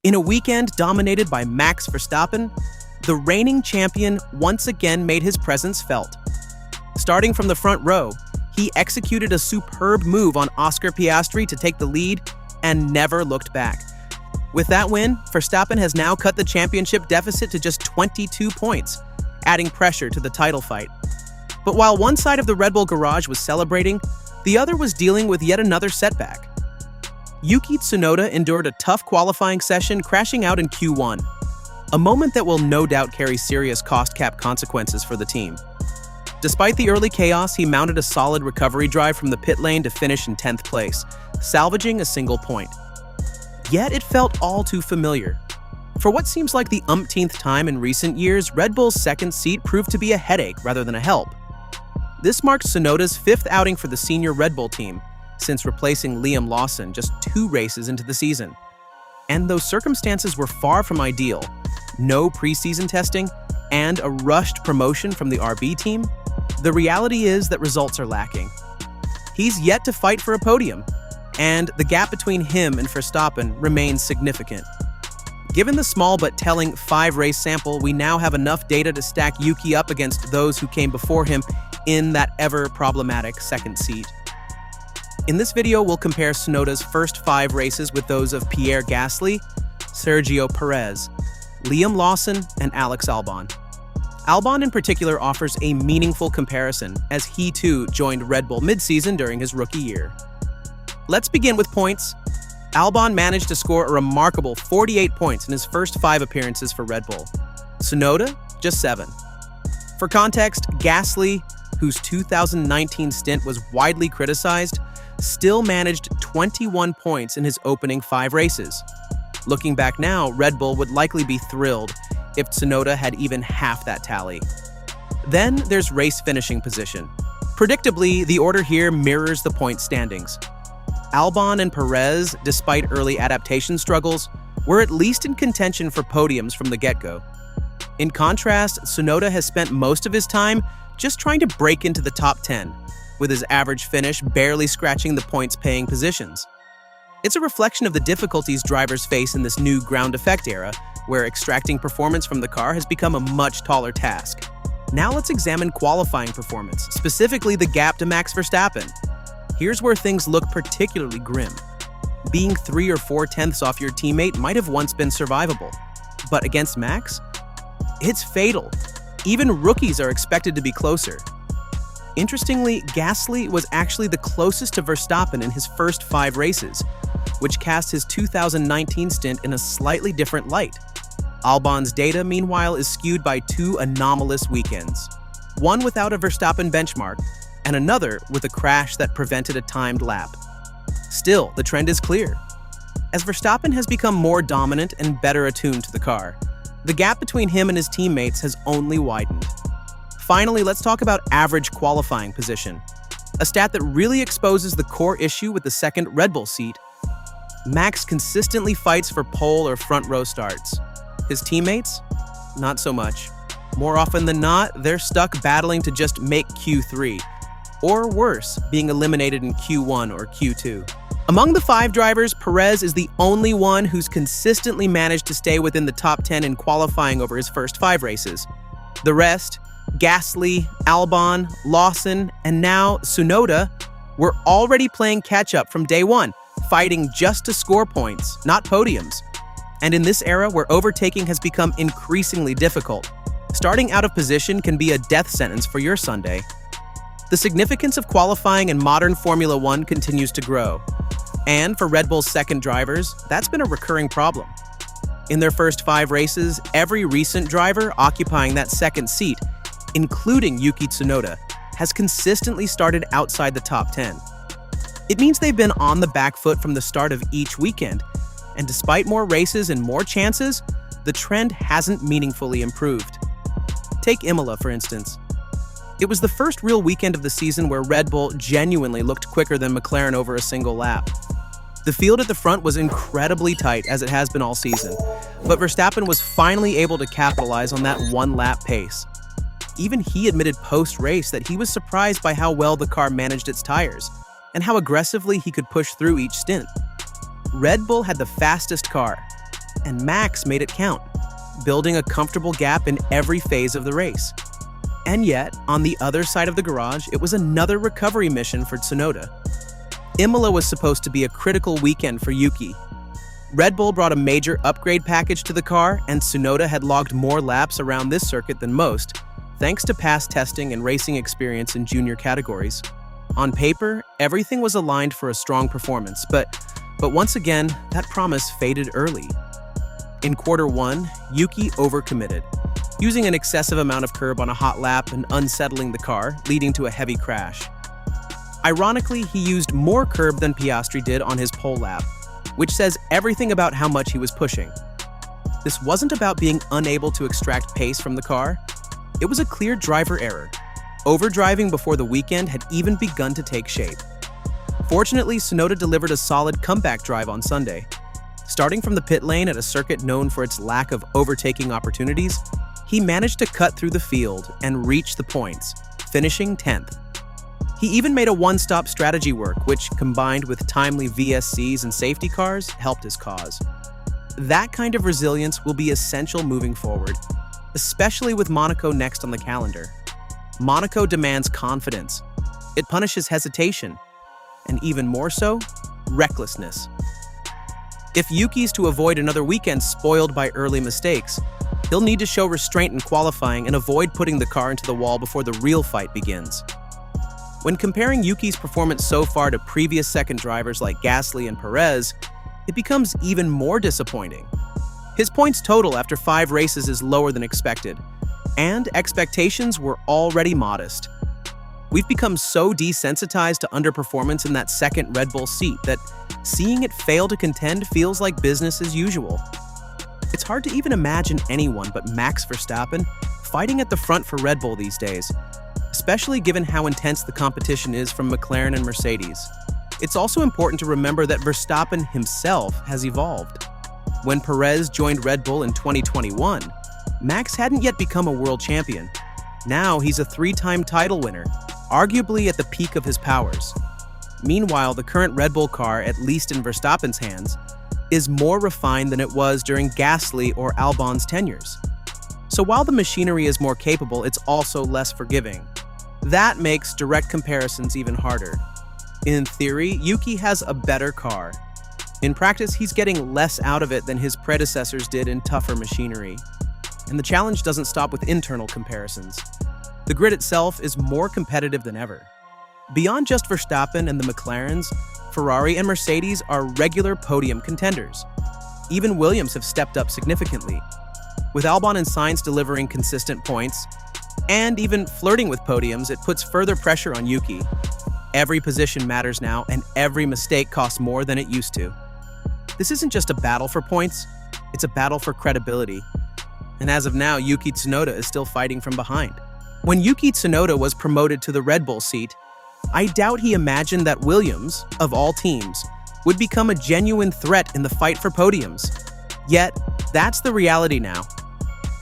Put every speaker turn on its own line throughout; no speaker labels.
In a weekend dominated by Max Verstappen, the reigning champion once again made his presence felt. Starting from the front row, he executed a superb move on Oscar Piastri to take the lead and never looked back. With that win, Verstappen has now cut the championship deficit to just 22 points, adding pressure to the title fight. But while one side of the Red Bull garage was celebrating, the other was dealing with yet another setback. Yuki Tsunoda endured a tough qualifying session, crashing out in Q1, a moment that will no doubt carry serious cost cap consequences for the team. Despite the early chaos, he mounted a solid recovery drive from the pit lane to finish in 10th place, salvaging a single point. Yet it felt all too familiar. For what seems like the umpteenth time in recent years, Red Bull's second seat proved to be a headache rather than a help. This marks Tsunoda's fifth outing for the senior Red Bull team, since replacing Liam Lawson just 2 races into the season. And those circumstances were far from ideal. No preseason testing and a rushed promotion from the RB team, the reality is that results are lacking. He's yet to fight for a podium, and the gap between him and Verstappen remains significant. Given the small but telling 5-race sample, we now have enough data to stack Yuki up against those who came before him in that ever-problematic second seat. In this video, we'll compare Tsunoda's first 5 races with those of Pierre Gasly, Sergio Perez, Liam Lawson, and Alex Albon. Albon in particular offers a meaningful comparison, as he too joined Red Bull mid-season during his rookie year. Let's begin with points. Albon managed to score a remarkable 48 points in his first 5 appearances for Red Bull. Tsunoda, just 7. For context, Gasly, whose 2019 stint was widely criticized, still managed 21 points in his opening 5 races. Looking back now, Red Bull would likely be thrilled if Tsunoda had even half that tally. Then there's race finishing position. Predictably, the order here mirrors the point standings. Albon and Perez, despite early adaptation struggles, were at least in contention for podiums from the get-go. In contrast, Tsunoda has spent most of his time just trying to break into the top 10, with his average finish barely scratching the points-paying positions. It's a reflection of the difficulties drivers face in this new ground effect era, where extracting performance from the car has become a much taller task. Now let's examine qualifying performance, specifically the gap to Max Verstappen. Here's where things look particularly grim. Being 3 or 4 tenths off your teammate might have once been survivable, but against Max, it's fatal. Even rookies are expected to be closer. Interestingly, Gasly was actually the closest to Verstappen in his first 5 races, which cast his 2019 stint in a slightly different light. Albon's data, meanwhile, is skewed by 2 anomalous weekends, one without a Verstappen benchmark, and another with a crash that prevented a timed lap. Still, the trend is clear. As Verstappen has become more dominant and better attuned to the car, the gap between him and his teammates has only widened. Finally, let's talk about average qualifying position, a stat that really exposes the core issue with the second Red Bull seat. Max consistently fights for pole or front row starts. His teammates? Not so much. More often than not, they're stuck battling to just make Q3, or worse, being eliminated in Q1 or Q2. Among the 5 drivers, Perez is the only one who's consistently managed to stay within the top 10 in qualifying over his first 5 races. The rest, Gasly, Albon, Lawson, and now Tsunoda, were already playing catch-up from day one, fighting just to score points, not podiums. And in this era where overtaking has become increasingly difficult, starting out of position can be a death sentence for your Sunday. The significance of qualifying in modern Formula One continues to grow. And for Red Bull's second drivers, that's been a recurring problem. In their first 5 races, every recent driver occupying that second seat, including Yuki Tsunoda, has consistently started outside the top 10. It means they've been on the back foot from the start of each weekend, and despite more races and more chances, the trend hasn't meaningfully improved. Take Imola, for instance. It was the first real weekend of the season where Red Bull genuinely looked quicker than McLaren over a single lap. The field at the front was incredibly tight, as it has been all season, but Verstappen was finally able to capitalize on that 1-lap pace. Even he admitted post-race that he was surprised by how well the car managed its tires, and how aggressively he could push through each stint. Red Bull had the fastest car, and Max made it count, building a comfortable gap in every phase of the race. And yet, on the other side of the garage, it was another recovery mission for Tsunoda. Imola was supposed to be a critical weekend for Yuki. Red Bull brought a major upgrade package to the car, and Tsunoda had logged more laps around this circuit than most, thanks to past testing and racing experience in junior categories. On paper, everything was aligned for a strong performance, but once again, that promise faded early. In quarter one, Yuki overcommitted, using an excessive amount of curb on a hot lap and unsettling the car, leading to a heavy crash. Ironically, he used more curb than Piastri did on his pole lap, which says everything about how much he was pushing. This wasn't about being unable to extract pace from the car. It was a clear driver error. Overdriving before the weekend had even begun to take shape. Fortunately, Tsunoda delivered a solid comeback drive on Sunday. Starting from the pit lane at a circuit known for its lack of overtaking opportunities, he managed to cut through the field and reach the points, finishing 10th. He even made a one-stop strategy work, which, combined with timely VSCs and safety cars, helped his cause. That kind of resilience will be essential moving forward, especially with Monaco next on the calendar. Monaco demands confidence. It punishes hesitation, and even more so, recklessness. If Yuki's to avoid another weekend spoiled by early mistakes, he'll need to show restraint in qualifying and avoid putting the car into the wall before the real fight begins. When comparing Yuki's performance so far to previous second drivers like Gasly and Perez, it becomes even more disappointing. His points total after 5 races is lower than expected, and expectations were already modest. We've become so desensitized to underperformance in that second Red Bull seat that seeing it fail to contend feels like business as usual. It's hard to even imagine anyone but Max Verstappen fighting at the front for Red Bull these days, especially given how intense the competition is from McLaren and Mercedes. It's also important to remember that Verstappen himself has evolved. When Perez joined Red Bull in 2021, Max hadn't yet become a world champion. Now he's a 3-time title winner, arguably at the peak of his powers. Meanwhile, the current Red Bull car, at least in Verstappen's hands, is more refined than it was during Gasly or Albon's tenures. So while the machinery is more capable, it's also less forgiving. That makes direct comparisons even harder. In theory, Yuki has a better car. In practice, he's getting less out of it than his predecessors did in tougher machinery. And the challenge doesn't stop with internal comparisons. The grid itself is more competitive than ever. Beyond just Verstappen and the McLarens, Ferrari and Mercedes are regular podium contenders. Even Williams have stepped up significantly. With Albon and Sainz delivering consistent points, and even flirting with podiums, it puts further pressure on Yuki. Every position matters now, and every mistake costs more than it used to. This isn't just a battle for points, it's a battle for credibility. And as of now, Yuki Tsunoda is still fighting from behind. When Yuki Tsunoda was promoted to the Red Bull seat, I doubt he imagined that Williams, of all teams, would become a genuine threat in the fight for podiums. Yet, that's the reality now.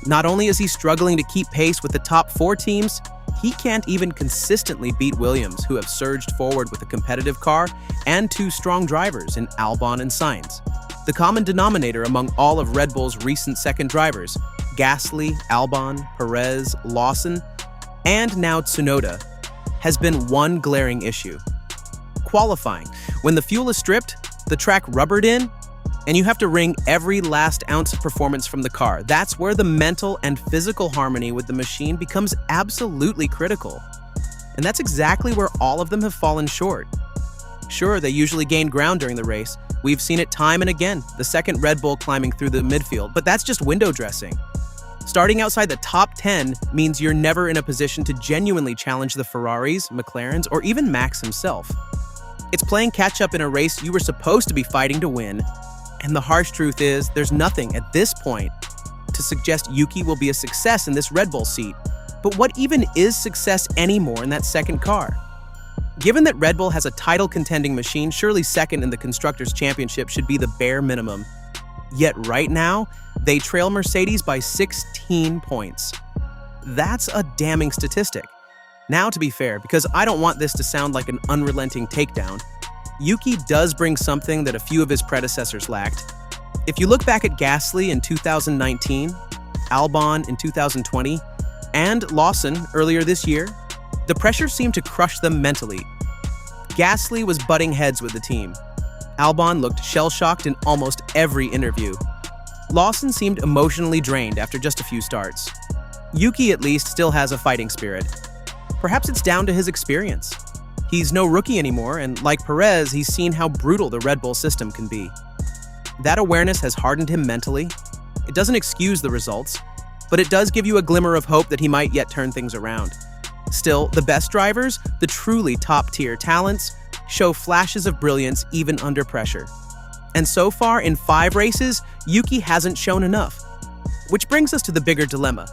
Not only is he struggling to keep pace with the top 4 teams, he can't even consistently beat Williams, who have surged forward with a competitive car and 2 strong drivers in Albon and Sainz. The common denominator among all of Red Bull's recent second drivers, Gasly, Albon, Perez, Lawson, and now Tsunoda, has been one glaring issue: qualifying. When the fuel is stripped, the track rubbered in, and you have to wring every last ounce of performance from the car. That's where the mental and physical harmony with the machine becomes absolutely critical. And that's exactly where all of them have fallen short. Sure, they usually gain ground during the race. We've seen it time and again, the second Red Bull climbing through the midfield, but that's just window dressing. Starting outside the top 10 means you're never in a position to genuinely challenge the Ferraris, McLarens, or even Max himself. It's playing catch-up in a race you were supposed to be fighting to win, and the harsh truth is there's nothing at this point to suggest Yuki will be a success in this Red Bull seat. But what even is success anymore in that second car? Given that Red Bull has a title-contending machine, surely second in the Constructors' Championship should be the bare minimum. Yet right now, they trail Mercedes by 16 points. That's a damning statistic. Now, to be fair, because I don't want this to sound like an unrelenting takedown, Yuki does bring something that a few of his predecessors lacked: If you look back at Gasly in 2019, Albon in 2020, and Lawson earlier this year, the pressure seemed to crush them mentally. Gasly was butting heads with the team. Albon looked shell-shocked in almost every interview. Lawson seemed emotionally drained after just a few starts. Yuki at least still has a fighting spirit. Perhaps it's down to his experience. He's no rookie anymore, and like Perez, he's seen how brutal the Red Bull system can be. That awareness has hardened him mentally. It doesn't excuse the results, but it does give you a glimmer of hope that he might yet turn things around. Still, the best drivers, the truly top-tier talents, show flashes of brilliance even under pressure. And so far, in 5 races, Yuki hasn't shown enough. Which brings us to the bigger dilemma.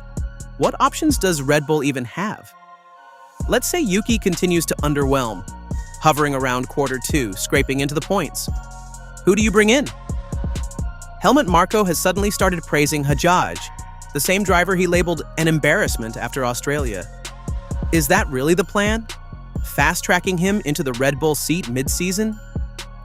What options does Red Bull even have? Let's say Yuki continues to underwhelm, hovering around Q2, scraping into the points. Who do you bring in? Helmut Marko has suddenly started praising Hajjaj, the same driver he labeled an embarrassment after Australia. Is that really the plan? Fast-tracking him into the Red Bull seat mid-season?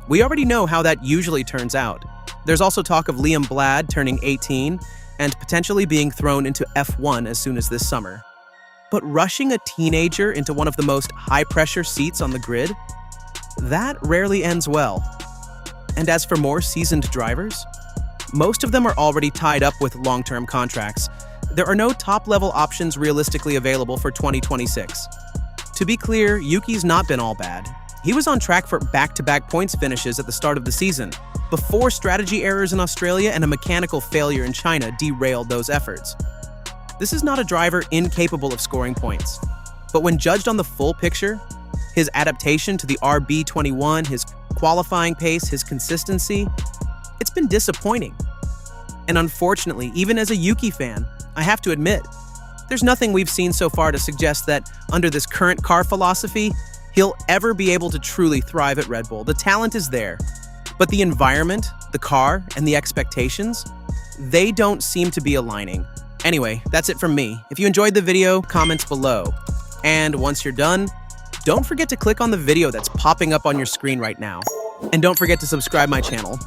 We already know how that usually turns out. There's also talk of Liam Blad turning 18 and potentially being thrown into F1 as soon as this summer. But rushing a teenager into one of the most high-pressure seats on the grid? That rarely ends well. And as for more seasoned drivers? Most of them are already tied up with long-term contracts. There are no top-level options realistically available for 2026. To be clear, Yuki's not been all bad. He was on track for back-to-back points finishes at the start of the season, before strategy errors in Australia and a mechanical failure in China derailed those efforts. This is not a driver incapable of scoring points. But when judged on the full picture, his adaptation to the RB21, his qualifying pace, his consistency, it's been disappointing. And unfortunately, even as a Yuki fan, I have to admit, there's nothing we've seen so far to suggest that, under this current car philosophy, he'll ever be able to truly thrive at Red Bull. The talent is there, but the environment, the car, and the expectations, they don't seem to be aligning. Anyway, that's it from me. If you enjoyed the video, comments below. And once you're done, don't forget to click on the video that's popping up on your screen right now. And don't forget to subscribe my channel.